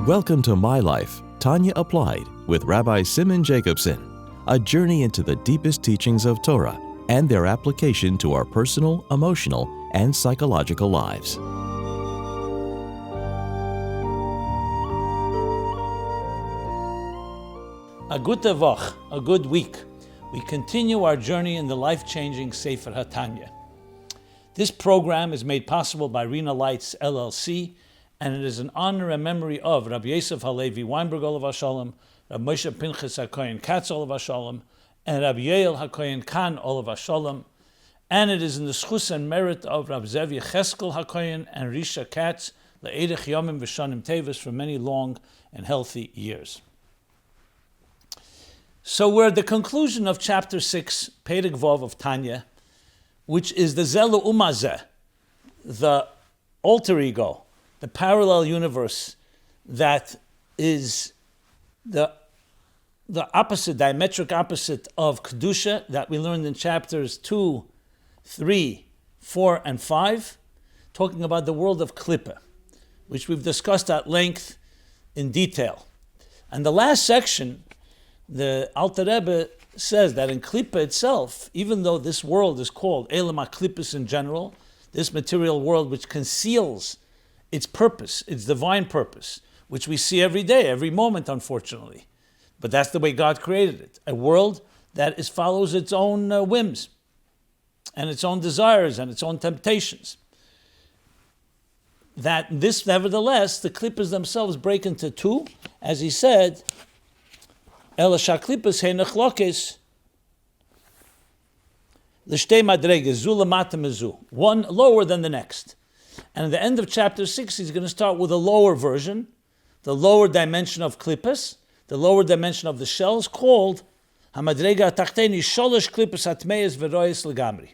Welcome to MyLife, Tanya Applied with Rabbi Jacobson, a journey into the deepest teachings of Torah and their application to our personal, emotional, and psychological lives. A gute Woche, a good week. We continue our journey in the life-changing Sefer HaTanya. This program is made possible by Rena Lights LLC, and it is in honor and memory of Rabbi Yosef Halevi Weinberg Olav Hashalom, Rabbi Moshe Pinchas HaKohen Katz Olav Hashalom, and Rabbi Yael HaKohen Khan Olav Hashalom, and it is in the schus and merit of Rabbi Zev Yecheskel HaKohen and Risha Katz Le'edech Yomim V'Shanim Tevis for many long and healthy years. So we're at the conclusion of chapter 6, Perek Vov of Tanya, which is the Zelu Umazeh, the alter ego, the parallel universe that is the opposite, diametric opposite of Kedusha that we learned in chapters 2, 3, 4, and 5, talking about the world of Klippa, which we've discussed at length in detail. And the last section, the Alter Rebbe says that in Klippa itself, even though this world is called Elam HaKlippus in general, this material world which conceals its purpose, its divine purpose, which we see every day, every moment, unfortunately. But that's the way God created it. A world that follows its own whims and its own desires and its own temptations. That this, nevertheless, the klippas themselves break into two, as he said, Ela shaklippos he nechlokes l'shtei madreges, zu lamata mezu, one lower than the next. And at the end of chapter 6, he's going to start with a lower version, the lower dimension of klippas, the lower dimension of the shells, called Hamadrega Tachteni Sholosh Klippas Atmeis Veroyes Legamri.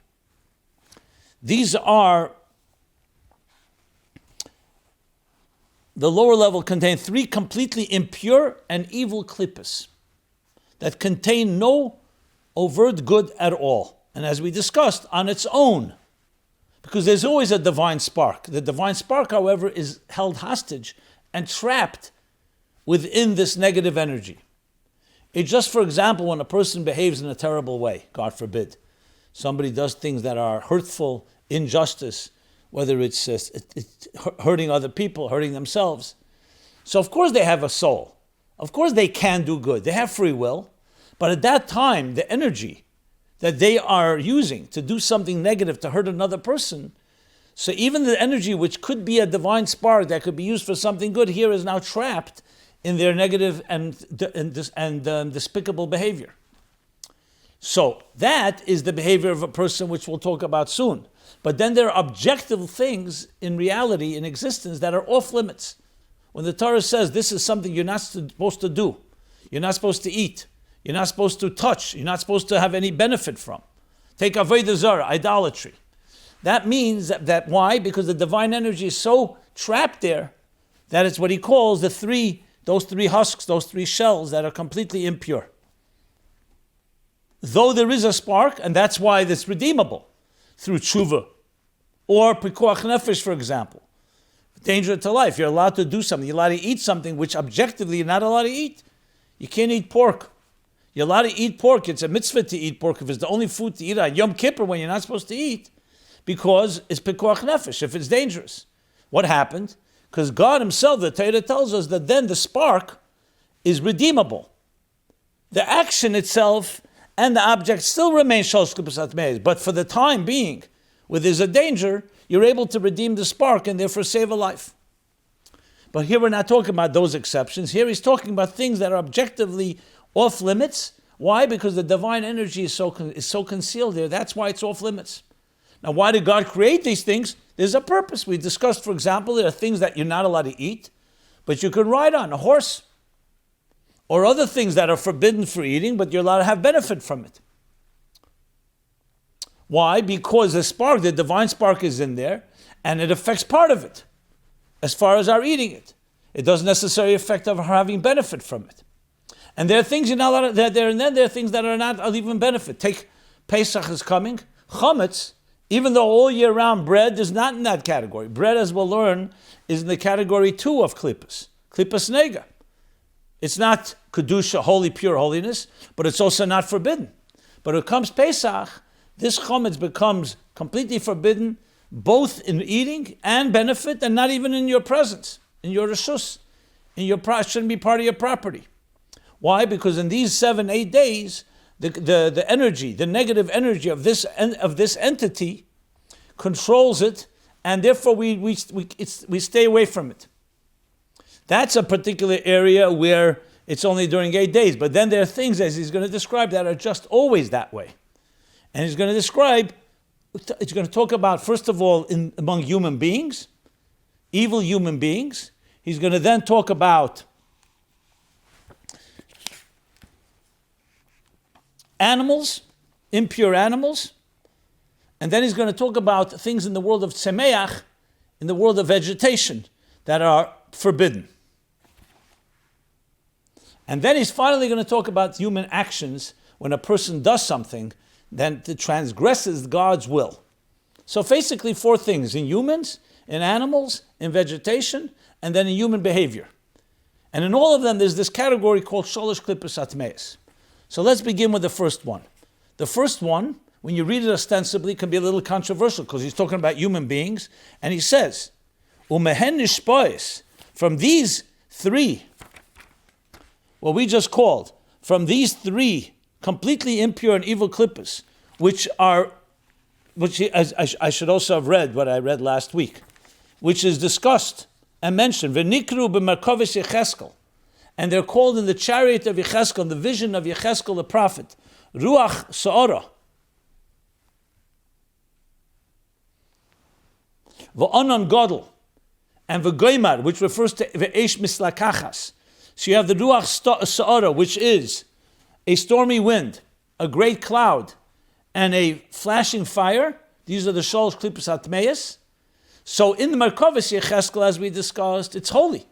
These are, the lower level contain 3 completely impure and evil klippas that contain no overt good at all. And as we discussed, on its own, because there's always a divine spark. The divine spark, however, is held hostage and trapped within this negative energy. It's just, for example, when a person behaves in a terrible way, God forbid, somebody does things that are hurtful, injustice, whether it's hurting other people, hurting themselves. So of course they have a soul. Of course they can do good. They have free will. But at that time, the energy that they are using to do something negative, to hurt another person, so even the energy which could be a divine spark that could be used for something good here is now trapped in their negative and despicable behavior. So that is the behavior of a person which we'll talk about soon. But then there are objective things in reality, in existence, that are off limits. When the Torah says this is something you're not supposed to do, you're not supposed to eat, you're not supposed to touch, you're not supposed to have any benefit from. Take avodah zarah, idolatry. That means that why? Because the divine energy is so trapped there that it's what he calls those three husks, those 3 shells that are completely impure. Though there is a spark, and that's why it's redeemable through tshuva or pikuach nefesh, for example. Danger to life. You're allowed to do something. You're allowed to eat something which objectively you're not allowed to eat. You can't eat pork. You're allowed to eat pork. It's a mitzvah to eat pork if it's the only food to eat on Yom Kippur when you're not supposed to eat, because it's pikuach nefesh, if it's dangerous. What happened? Because God himself, the Torah tells us that then the spark is redeemable. The action itself and the object still remain shalosh klippas atmeis, but for the time being, where there's a danger, you're able to redeem the spark and therefore save a life. But here we're not talking about those exceptions. Here he's talking about things that are objectively off limits. Why? Because the divine energy is so concealed there. That's why it's off limits. Now, why did God create these things? There's a purpose. We discussed, for example, there are things that you're not allowed to eat, but you can ride on a horse, or other things that are forbidden for eating, but you're allowed to have benefit from it. Why? Because the spark, the divine spark, is in there, and it affects part of it, as far as our eating it. It doesn't necessarily affect our having benefit from it. And there are things you're not allowed to, and then there are things that are not even benefit. Take Pesach is coming. Chametz, even though all year round bread is not in that category. Bread, as we'll learn, is in the category 2 of klippas. klipas nega. It's not kedusha, holy, pure holiness, but it's also not forbidden. But when it comes Pesach, this chometz becomes completely forbidden, both in eating and benefit, and not even in your presence, in your reshus, shouldn't be part of your property. Why? Because in these 7-8 days, the energy, the negative energy of this entity controls it, and therefore we stay away from it. That's a particular area where it's only during 8 days. But then there are things, as he's going to describe, that are just always that way. And he's going to talk about, first of all, among human beings, evil human beings. He's going to then talk about animals, impure animals. And then he's going to talk about things in the world of tsemeach, in the world of vegetation, that are forbidden. And then he's finally going to talk about human actions when a person does something that transgresses God's will. So basically 4 things: in humans, in animals, in vegetation, and then in human behavior. And in all of them, there's this category called sholosh klippos atmeis. So let's begin with the first one. The first one, when you read it ostensibly, can be a little controversial because he's talking about human beings. And he says, umehen nishpois, from these 3, what we just called, from these 3 completely impure and evil klippos, which I should also have read what I read last week, which is discussed and mentioned, v'nikru b'merkovis Yecheskel, and they're called in the chariot of Yecheskel, in the vision of Yecheskel the prophet, ruach sa'ora, v'onon godel, and v'goymar, which refers to v'esh mislakachas. So you have the ruach sa'ora, which is a stormy wind, a great cloud, and a flashing fire. These are the sholosh klippos atmeis. So in the Merkovos Yecheskel, as we discussed, it's holy.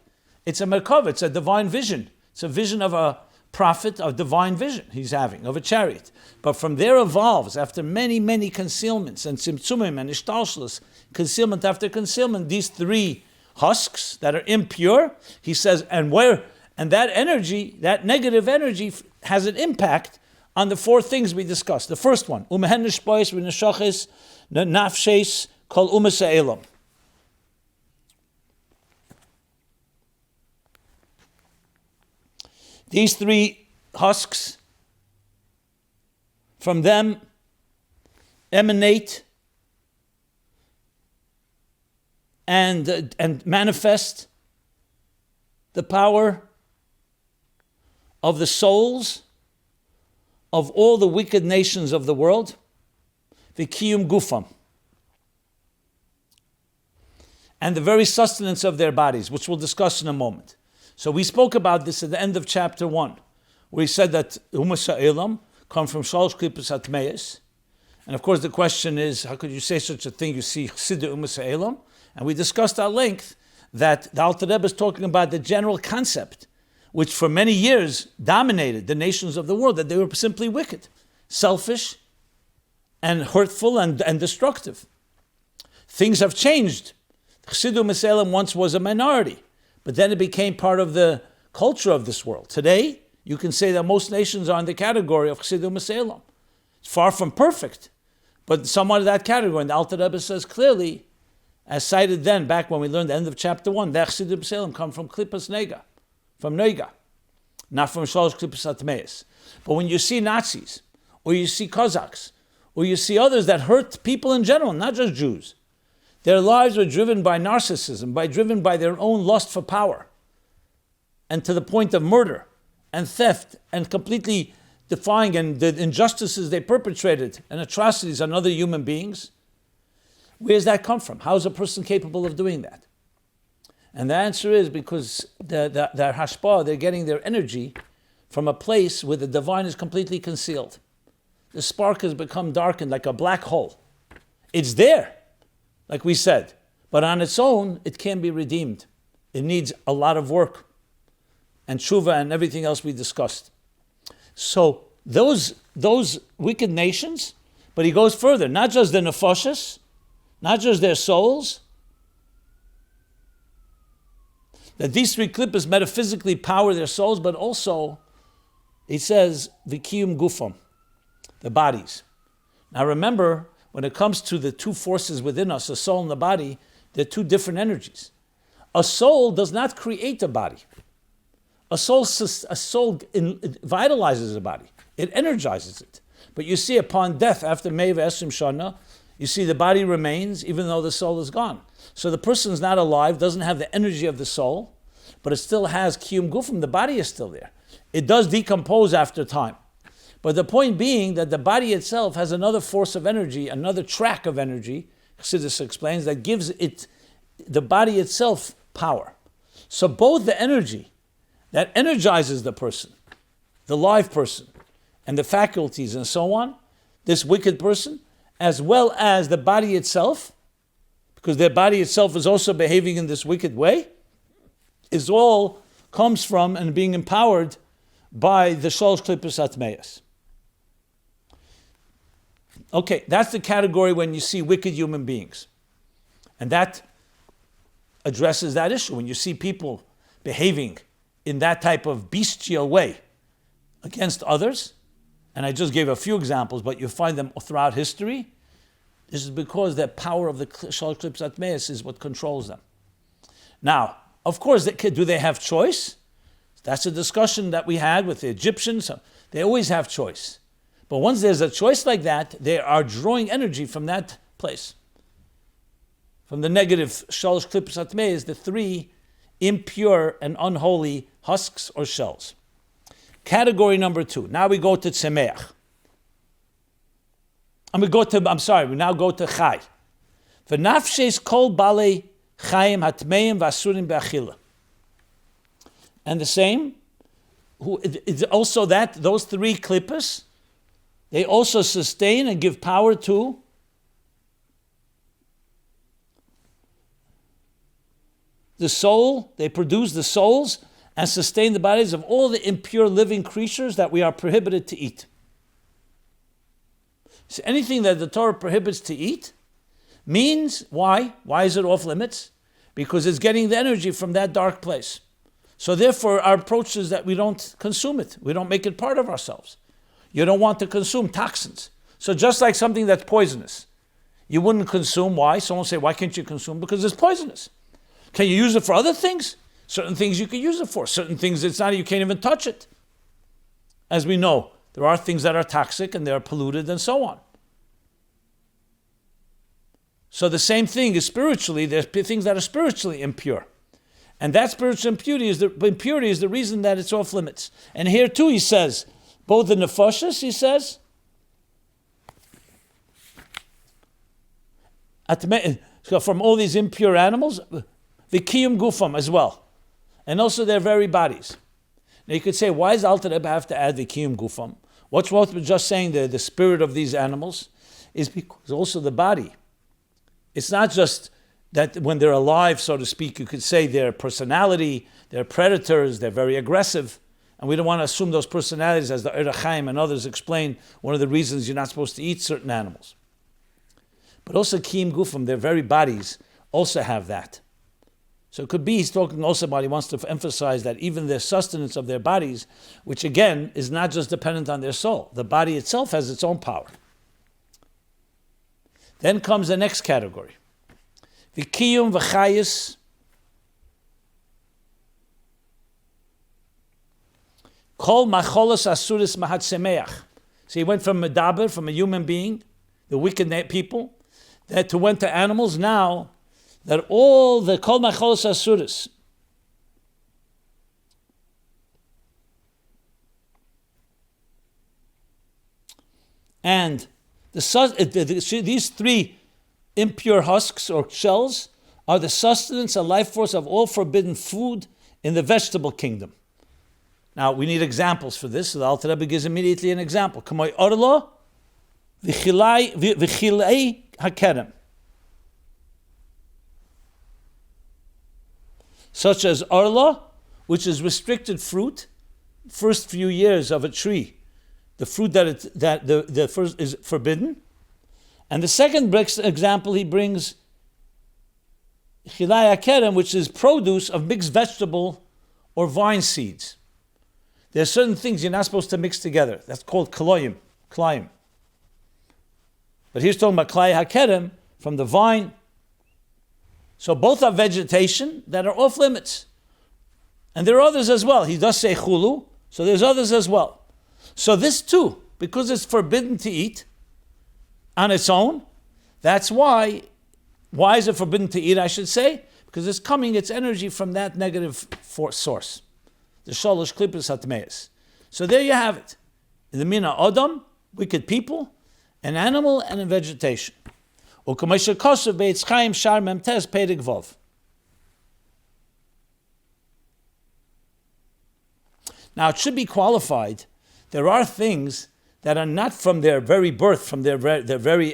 It's a Merkava, it's a divine vision. It's a vision of a prophet, a divine vision he's having, of a chariot. But from there evolves, after many, many concealments, and tzimtzumim and ishtalshlus, concealment after concealment, these 3 husks that are impure, he says, and that energy, that negative energy, has an impact on the 4 things we discussed. The first one, umehen nishpois v'neshachis nafshes kol umas ha'elam. These 3 husks, from them emanate and manifest the power of the souls of all the wicked nations of the world, v'kiyum gufam, and the very sustenance of their bodies, which we'll discuss in a moment. So we spoke about this at the end of chapter 1, where he said that umas ha'elam come from sholosh klippos atmeis. And of course the question is, how could you say such a thing? You see chassidut umas ha'elam. And we discussed at length that the Alter Rebbe is talking about the general concept, which for many years dominated the nations of the world, that they were simply wicked, selfish, and hurtful and destructive. Things have changed. Chassidut umas ha'elam once was a minority, but then it became part of the culture of this world. Today, you can say that most nations are in the category of Chassidut umas ha'elam. It's far from perfect, but somewhat of that category. And the Alter Rebbe says clearly, as cited then, back when we learned the end of chapter 1, that Chassidut umas ha'elam come from klippos nega, from nega, not from sholosh klippos atmeis. But when you see Nazis, or you see Cossacks, or you see others that hurt people in general, not just Jews, their lives were driven by narcissism, driven by their own lust for power, and to the point of murder and theft and completely defying and the injustices they perpetrated and atrocities on other human beings. Where does that come from? How is a person capable of doing that? And the answer is because their hashpah, they're getting their energy from a place where the divine is completely concealed. The spark has become darkened like a black hole. It's there, like we said, but on its own, it can't be redeemed. It needs a lot of work and tshuva and everything else we discussed. So those wicked nations, but he goes further, not just the nefashos, not just their souls, that these three klippas metaphysically power their souls, but also, it says, v'kiyum gufam, the bodies. Now remember, when it comes to the two forces within us, the soul and the body, they're two different energies. A soul does not create a body. A soul vitalizes a body. It energizes it. But you see, upon death, after Mei V'Esrim Shana, you see the body remains even though the soul is gone. So the person is not alive, doesn't have the energy of the soul, but it still has kiyum gufim, the body is still there. It does decompose after time. But the point being that the body itself has another force of energy, another track of energy, Chassidus explains, that gives it, the body itself, power. So both the energy that energizes the person, the live person, and the faculties and so on, this wicked person, as well as the body itself, because their body itself is also behaving in this wicked way, is all comes from and being empowered by the Shalosh Klippas Atmeyas. Okay, that's the category when you see wicked human beings. And that addresses that issue. When you see people behaving in that type of bestial way against others, and I just gave a few examples, but you find them throughout history, this is because the power of the Shalosh Klippas Atmeyas is what controls them. Now, of course, do they have choice? That's a discussion that we had with the Egyptians. They always have choice. But once there's a choice like that, they are drawing energy from that place. From the negative Shalosh Klippas Atmeyas, the three impure and unholy husks or shells. Category number 2. Now we go to Tzemeach. We now go to Chai. V'nafshes kol balei chayim hatmeim v'asurim be'achila. And the same, it's also that, those three klippas, they also sustain and give power to the soul. They produce the souls and sustain the bodies of all the impure living creatures that we are prohibited to eat. So anything that the Torah prohibits to eat means, why? Why is it off limits? Because it's getting the energy from that dark place. So therefore, our approach is that we don't consume it. We don't make it part of ourselves. You don't want to consume toxins. So just like something that's poisonous, you wouldn't consume. Why? Someone will say, why can't you consume? Because it's poisonous. Can you use it for other things? Certain things you can use it for. Certain things it's not, you can't even touch it. As we know, there are things that are toxic and they're polluted and so on. So the same thing is spiritually, there's things that are spiritually impure. And that spiritual impurity is the reason that it's off limits. And here too he says, both the nefashos, he says, from all these impure animals, the kiyum gufam as well. And also their very bodies. Now you could say, why does Alter Rebbe have to add the kiyum gufam? What's wrong with just saying the spirit of these animals? Is because also the body. It's not just that when they're alive, so to speak, you could say their personality, they're predators, they're very aggressive. And we don't want to assume those personalities, as the Orach Chaim and others explain, one of the reasons you're not supposed to eat certain animals. But also kiyum gufam, their very bodies also have that. So it could be he's talking also about, he wants to emphasize that even the sustenance of their bodies, which again is not just dependent on their soul. The body itself has its own power. Then comes the next category. V'kiyum v'chayis kol macholos asuris mahat semeach. So he went from medaber, from a human being, the wicked people, that to went to animals. Now that all the kol macholos asuris, and these three impure husks or shells are the sustenance and life force of all forbidden food in the vegetable kingdom. Now, we need examples for this, so the Alter Rebbe gives immediately an example. Kamoi orlo v'chilei hakerem. Such as orlo, which is restricted fruit, first few years of a tree. The fruit the first is forbidden. And the second example he brings chilai hakerem, which is produce of mixed vegetable or vine seeds. There are certain things you're not supposed to mix together. That's called klayim. But here's talking about klai hakerem from the vine. So both are vegetation that are off limits. And there are others as well. He does say chulu, so there's others as well. So this too, because it's forbidden to eat on its own, that's why is it forbidden to eat, I should say? Because it's coming, its energy from that negative source. The shalosh klippus hatmeis. So there you have it. In the mina adam, wicked people, an animal, and a vegetation. Now it should be qualified. There are things that are not from their very birth, from their very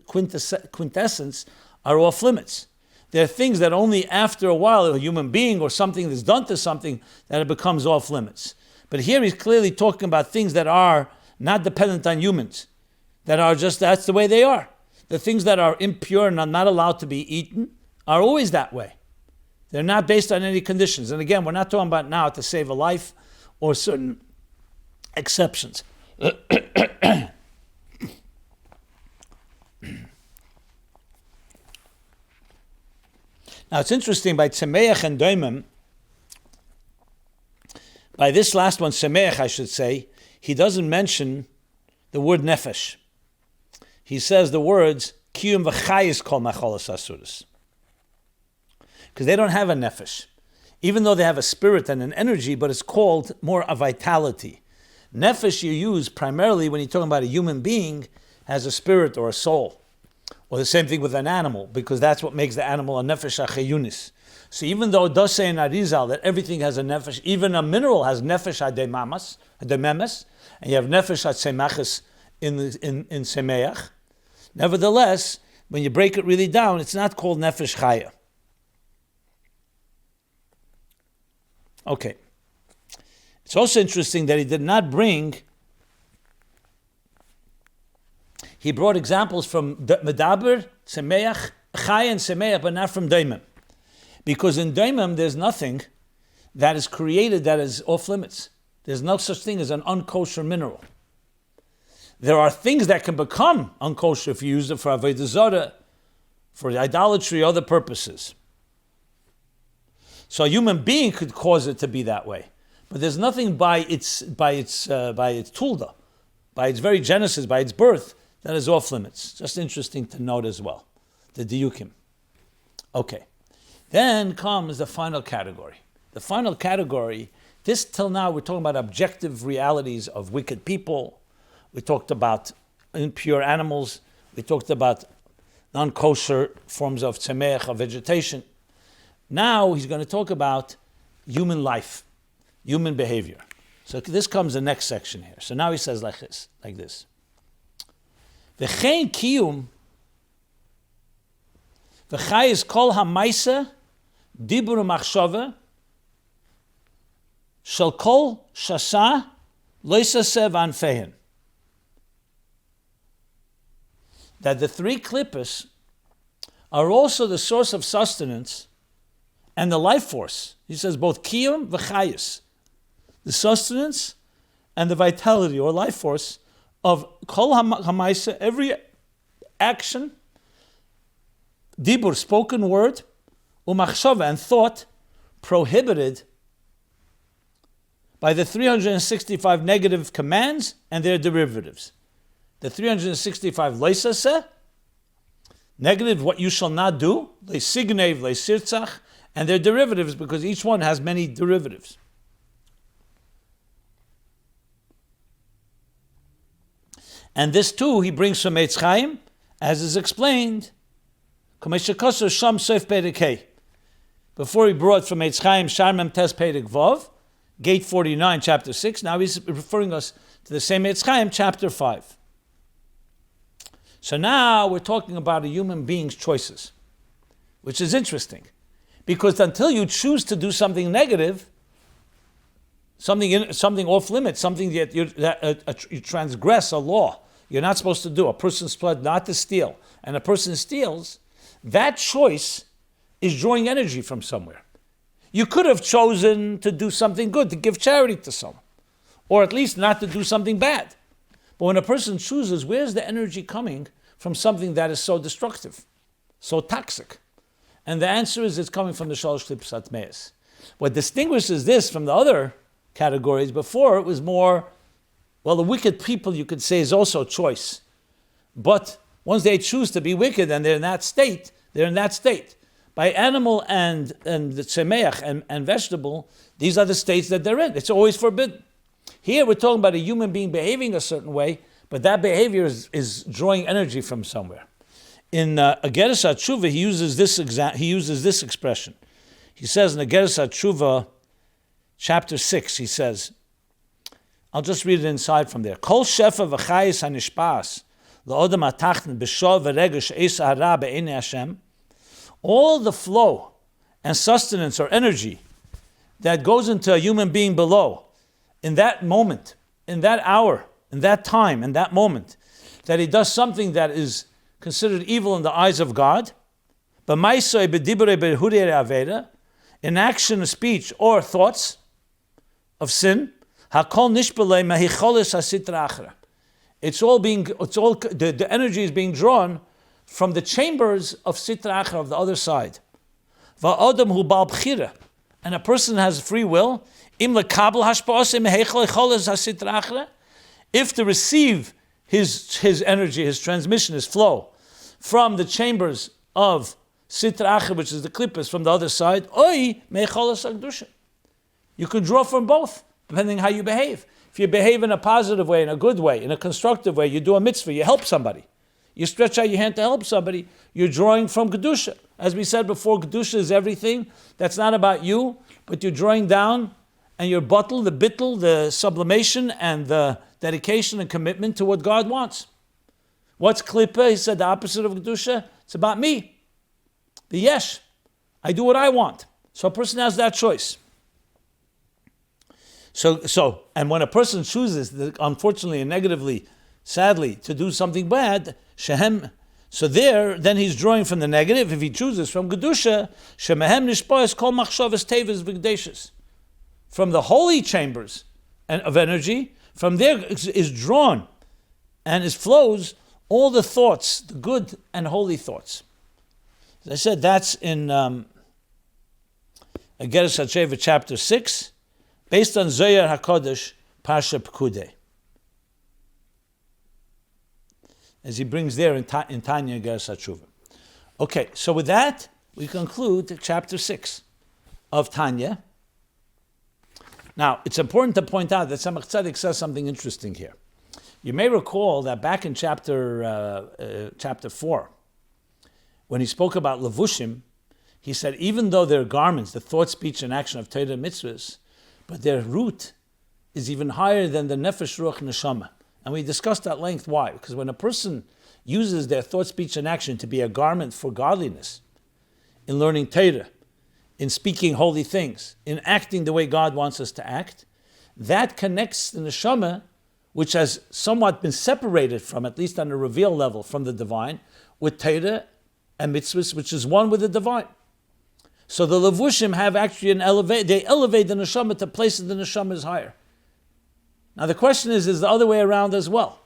quintessence, are off limits. There are things that only after a while, a human being or something that's done to something, that it becomes off limits. But here he's clearly talking about things that are not dependent on humans, that are just, that's the way they are. The things that are impure and are not allowed to be eaten are always that way. They're not based on any conditions. And again, we're not talking about now to save a life or certain exceptions. Now it's interesting, by Tzemeach and Doimim, by this last one, Tzemeach I should say, he doesn't mention the word nefesh. He says the words, Kiyum v'chayis kol macholas asuris. Because they don't have a nefesh. Even though they have a spirit and an energy, but it's called more a vitality. Nefesh you use primarily when you're talking about a human being has a spirit or a soul. Or the same thing with an animal, because that's what makes the animal a nefesh achayunis. So even though it does say in Arizal that everything has a nefesh, even a mineral has nefesh hadememes, and you have nefesh hatzemachis in Semeach. Nevertheless, when you break it really down, it's not called nefesh chaya. Okay. It's also interesting that he did not bring. He brought examples from Medaber, Semeach, Chaya and Semeach, but not from Daimim. Because in Daimim, there's nothing that is created that is off limits. There's no such thing as an unkosher mineral. There are things that can become unkosher if you use it for Avodah Zarah, for idolatry, other purposes. So a human being could cause it to be that way. But there's nothing by its tulda, by its very genesis, by its birth, that is off limits. Just interesting to note as well. The diyukim. Okay. Then comes the final category. The final category, this till now we're talking about objective realities of wicked people. We talked about impure animals. We talked about non-kosher forms of tzemeach, of vegetation. Now he's going to talk about human life, human behavior. So this comes the next section here. So now he says like this. V'chein kiyum v'chayis kol ha'maisa dibur u'machshava shel kol shasa lo yisaseh v'anfehen. That the three klippos are also the source of sustenance and the life force. He says both kiyum v'chayis, the sustenance and the vitality or life force of kol hamaisa, every action, dibur, spoken word, umachshava, and thought, prohibited by the 365 negative commands and their derivatives. The 365 leisaseh, negative, what you shall not do, leisignev, leisirtzach, and their derivatives, because each one has many derivatives. And this too, he brings from Eitz Chaim, as is explained, before he brought from Eitz Chaim, Shar Mem Tes Perek Vav, Gate 49, chapter 6. Now he's referring us to the same Eitz Chaim, chapter 5. So now we're talking about a human being's choices, which is interesting. Because until you choose to do something negative, something off limits, something that you transgress a law you're not supposed to do. A person's supposed not to steal, and a person steals. That choice is drawing energy from somewhere. You could have chosen to do something good, to give charity to someone, or at least not to do something bad. But when a person chooses, where's the energy coming from something that is so destructive, so toxic? And the answer is it's coming from the Shalosh Klipos Atmeis. What distinguishes this from the other categories before, it was more, well, the wicked people, you could say, is also choice. But once they choose to be wicked and they're in that state, they're in that state. By animal and the tzemeach and vegetable, these are the states that they're in. It's always forbidden. Here we're talking about a human being behaving a certain way, but that behavior is drawing energy from somewhere. In Ageres HaTshuva, he uses this expression. He says in Ageres HaTshuva, chapter 6, he says, I'll just read it inside from there. Kol shefa v'chayis hanishpas la'odam hatachten b'shov v'regesh eisa hara be'enei Hashem. All the flow and sustenance or energy that goes into a human being below, in that moment, in that hour, in that time, in that moment, that he does something that is considered evil in the eyes of God, in action, speech, or thoughts of sin, the energy is being drawn from the chambers of Sitra Achra, of the other side. And a person has free will. If to receive his energy, his transmission, his flow, from the chambers of Sitra Achra, which is the Klipos, from the other side, you can draw from both, depending how you behave. If you behave in a positive way, in a good way, in a constructive way, you do a mitzvah, you help somebody. You stretch out your hand to help somebody, you're drawing from Kedusha. As we said before, Kedusha is everything. That's not about you, but you're drawing down and your bottle, the bittul, the sublimation and the dedication and commitment to what God wants. What's Klippa? He said the opposite of Kedusha. It's about me. The yesh. I do what I want. So a person has that choice. So, and when a person chooses, unfortunately and negatively, sadly, to do something bad, shehem, so there, then he's drawing from the negative. If he chooses from Kedusha, shemehem nishpoes kol machshavas teves v'gdeshes. From the holy chambers of energy, from there is drawn and it flows all the thoughts, the good and holy thoughts. As I said, that's in Ageres HaTshuva chapter 6, based on Zohar HaKodesh, Parsha Pekudei. As he brings there in Tanya Ageres HaTshuva. Okay, so with that, we conclude chapter 6 of Tanya. Now, it's important to point out that Tzemach Tzedek says something interesting here. You may recall that back in chapter 4, when he spoke about levushim, he said even though their garments, the thought, speech, and action of Torah mitzvahs, but their root is even higher than the nefesh, ruach, neshama. And we discussed at length why. Because when a person uses their thought, speech, and action to be a garment for godliness, in learning Torah, in speaking holy things, in acting the way God wants us to act, that connects the neshama, which has somewhat been separated from, at least on a reveal level, from the divine, with Torah and mitzvahs, which is one with the divine. So the levushim have actually they elevate the neshama to places the neshama is higher. Now the question is the other way around as well.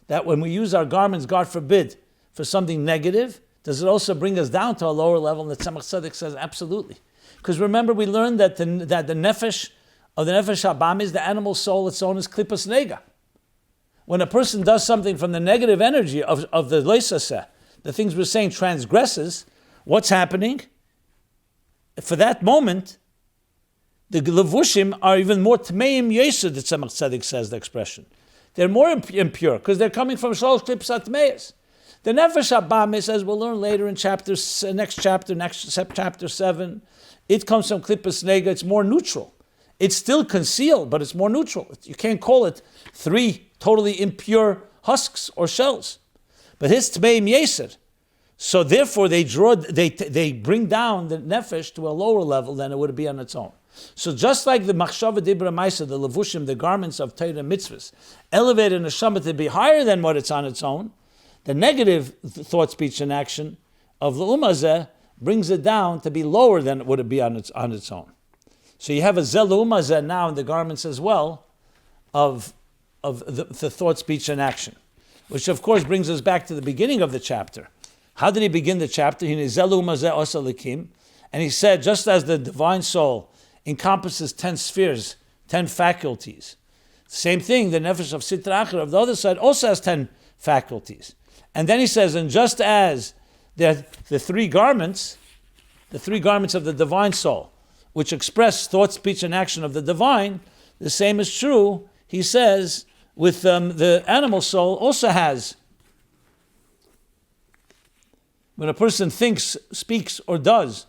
That when we use our garments, God forbid, for something negative, does it also bring us down to a lower level? And the Tzemach Tzedek says absolutely. Because remember, we learned that the nefesh of the nefesh habam is the animal soul, its own is klipas nega. When a person does something from the negative energy of the leisaseh, the things we're saying transgresses, what's happening? For that moment, the levushim are even more tmeim yesud, the Tzemach Tzedek says the expression. They're more impure because they're coming from shalosh klipos atmeis. The nefesh habamis, as we'll learn later in chapter 7, it comes from klipas nega. It's more neutral. It's still concealed, but it's more neutral. You can't call it 3 totally impure husks or shells. But his tmeim yesud. So therefore, they bring down the nefesh to a lower level than it would be on its own. So just like the machshava dibra maisa, the levushim, the garments of Torah mitzvahs, elevated neshama to be higher than what it's on its own, the negative thought, speech, and action of the umazeh brings it down to be lower than it would be on its own. So you have a zeluma zeh now in the garments as well of the thought, speech, and action, which of course brings us back to the beginning of the chapter. How did he begin the chapter? And he said, just as the divine soul encompasses 10 spheres, 10 faculties, same thing, the nefesh of Sitra Achra of the other side also has 10 faculties. And then he says, and just as the three garments of the divine soul, which express thought, speech, and action of the divine, the same is true, he says, with the animal soul also has. When a person thinks, speaks, or does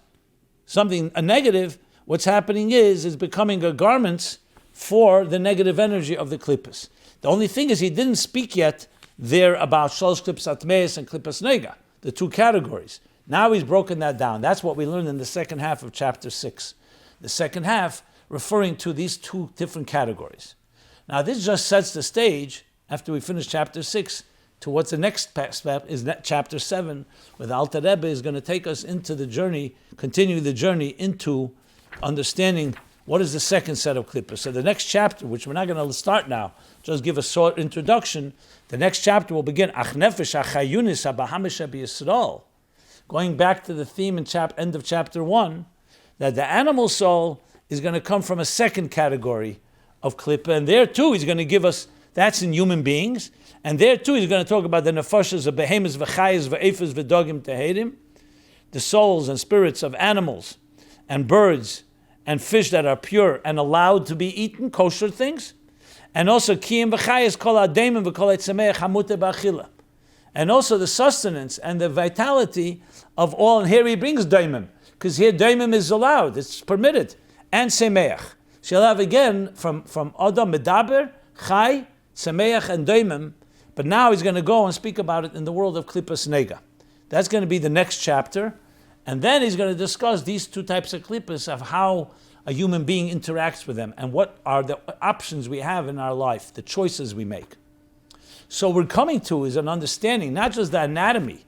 something a negative, what's happening is becoming a garment for the negative energy of the klippas. The only thing is he didn't speak yet there about shalosh klippas atmeis and klippas nega, the two categories. Now he's broken that down. That's what we learned in the second half of chapter 6. The second half referring to these two different categories. Now this just sets the stage, after we finish chapter 6, to what's the next step is chapter 7, where the Alter Rebbe is going to take us into the journey, continue the journey into understanding what is the second set of klippas. So the next chapter, which we're not going to start now, just give a short introduction. The next chapter will begin, Ach nefesh achayunis habahamish b'Yisrael, going back to the theme in end of chapter 1, that the animal soul is going to come from a second category of klippa, and there too he's going to give us, that's in human beings, and there too he's going to talk about the nefashas of behemoths, v'chayas, v'efes, v'dogim, teherim, the souls and spirits of animals and birds and fish that are pure and allowed to be eaten, kosher things, and also kiyim v'chayas kol ademim v'kol etzameach hamute b'achila, and also the sustenance and the vitality of all. And here he brings daimim, because here daimim is allowed, it's permitted, and semeach. She'll have again from Adam Medaber, Chai, Semeach, and Daimim, but now he's going to go and speak about it in the world of Klippas Nega. That's going to be the next chapter, and then he's going to discuss these two types of Klippas, of how a human being interacts with them, and what are the options we have in our life, the choices we make. So we're coming to is an understanding, not just the anatomy.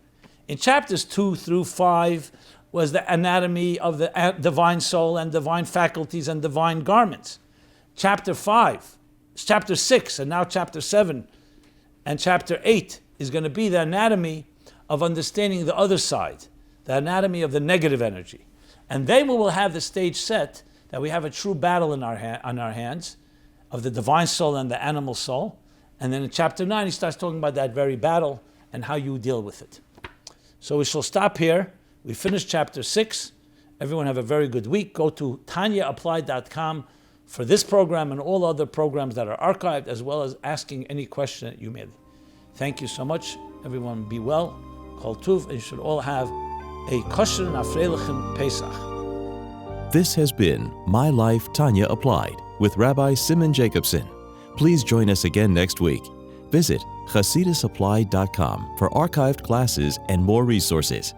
In chapters 2 through 5, was the anatomy of the divine soul and divine faculties and divine garments. Chapter 6, and now chapter 7 and chapter 8 is going to be the anatomy of understanding the other side, the anatomy of the negative energy. And then we will have the stage set that we have a true battle on our hands of the divine soul and the animal soul. And then in chapter 9, he starts talking about that very battle and how you deal with it. So we shall stop here. We finished chapter 6. Everyone have a very good week. Go to TanyaApply.com for this program and all other programs that are archived, as well as asking any question that you may. Thank you so much. Everyone be well. Kol Tuv, and you should all have a kosher and afreilichen Pesach. This has been My Life, Tanya Applied with Rabbi Simon Jacobson. Please join us again next week. Visit ChasidusApply.com for archived classes and more resources.